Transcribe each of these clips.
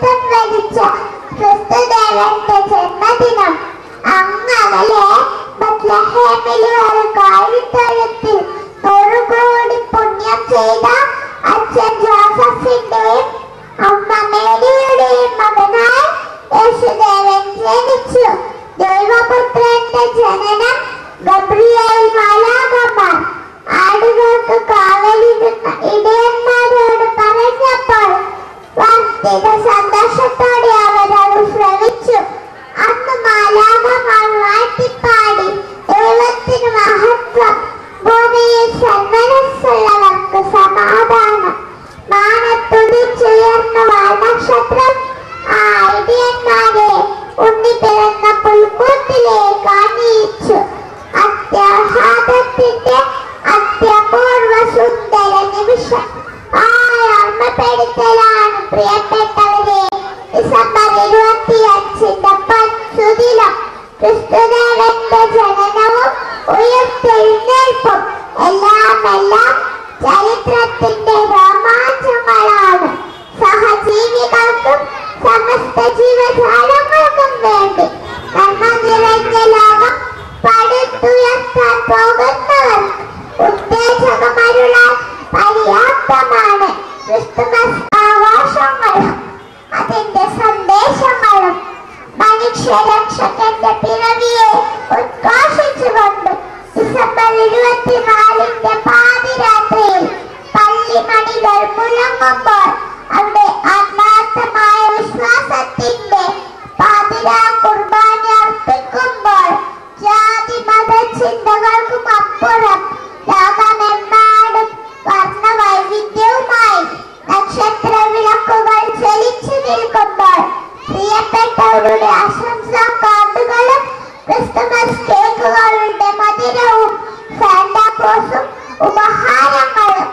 മഹത്വം വരിച്ച ക്രിസ്തുദേവന്റെ ജന്മദിനം അങ്ങകലെ ബത്ലഹേമിലെ ഒരു കാലിത്തൊഴുത്തിൽ 100 കോടി പുണ്യം ചെയ്ത അച്ഛൻ ജോസഫിന്റെയും അമ്മ മേരിയുടെയും മകനായി യേശുദേവൻ ജനിച്ചു. ദൈവപുത്രന്റെ ജനനം ഗബ്രിയേൽ മാലാഖമാർ ആടുകൾക്ക് കാവലിരുന്ന ഇടയന്മാരോട് പറഞ്ഞപ്പോൾ വർദ്ധിത സന്തോഷത്തോടെ അവരത് ശ്രവിച്ചു. അന്ന് മാലാഖമാർ വാഴ്ത്തിപ്പാടി ദൈവത്തിന് മഹത്വം, ഭൂമിയിൽ സന്മനസ്സുള്ളവർക്ക് സമാധാനം. മാനത്തുടിച്ചുയർന്ന വാൽനക്ഷത്രം ആ ഇടയന്മാരെ ഉണ്ണി പിറന്ന പുൽക്കൂട്ടിലേക്ക് അണിയിച്ചു. അത്യാഹ്ലാദത്തിന്റെ അത്യപൂർവ സുന്ദര നിമിഷം ഓർമ്മപ്പെടുത്തലാണ് പ്രിയപ്പെട്ടവരെ. ഡിസംബർ 25-ന്റെ പൊൻസുദിനം ക്രിസ്തുദേവന്റെ ജനനവും ഉയർത്തെഴുന്നേൽപ്പും എല്ലാം ചരിത്രത്തിന്റെ രോമാഞ്ചങ്ങളാണ്. സഹജീവികൾക്കും സമസ്ത ജീവജാലങ്ങൾക്കും വേണ്ടി നന്മ നിറഞ്ഞ ലോകം പടുത്തുയർത്താൻ പോകുന്നവർക്ക് ഉത്തേജകമരുളാൻ പര്യാപ്തമാണ് ക്രിസ്തുമസ് ആഘോഷങ്ങളും അതിന്റെ സന്ദേശങ്ങളും. മനുഷ്യരക്ഷകന്റെ പിറവിയെ ഉദ്ഘോഷിച്ചുകൊണ്ട് ഡിസംബർ 24-ന്റെ പാതിരാത്രിയിൽ പള്ളിമണികൾ മുഴങ്ങുമ്പോൾ അവിടെ ആത്മാർത്ഥമായ വിശ്വാസത്തിന്റെ പാതിരാ കുർബാന അർപ്പിക്കുമ്പോൾ ജാതി മത ചിന്തകൾക്കും അപ്പുറം ലോകമെമ്പാടും വർണ്ണവൈവിധ്യവുമായി നക്ഷത്ര വിളക്കുകൾ ചലിച്ചു നിൽക്കുമ്പോൾ പ്രിയപ്പെട്ടവരുടെ ആശംസാ കാർഡുകളും ക്രിസ്തുമസ് കേക്കുകളുടെ മധുരവും സാന്താക്ലോസും ഉപഹാരങ്ങളും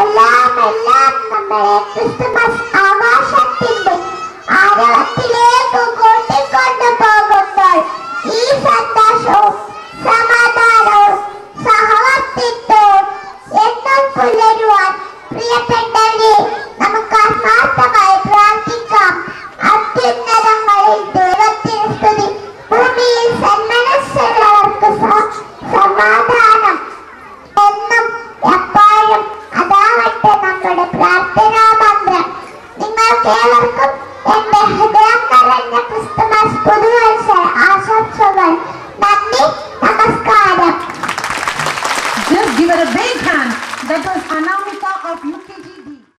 എല്ലാം നമ്മളെ ക്രിസ്തുമസ് ആഘോഷത്തിന്റെ ആരവത്തിലേക്ക് കൂട്ടിക്കൊണ്ടു പോകുമ്പോൾ ഈ സന്തോഷവും സമാധാനവും സഹവർത്തിത്വവും എന്നും പുലരുവാൻ പ്രിയപ്പെട്ടവരെ നമുക്ക് ആത്മാർത്ഥമായി പ്രാർത്ഥിക്കാം. അത്യുന്നതങ്ങളിൽ ദൈവത്തിന് സ്തുതി, ഭൂമിയിൽ സന്മനസ്സുള്ളവർക്ക് സമാധാനം എന്നും എപ്പോഴും അതാവട്ടെ നമ്മുടെ പ്രാർത്ഥനാ മന്ത്രം. നിങ്ങൾക്കേവർക്കും എന്റെ ഹൃദയം നിറഞ്ഞ ക്രിസ്തുമസ് പുതുവത്സര ആശംസകൾ. നന്ദി, നമസ്കാരം. Just give it a big hand. That was Anna.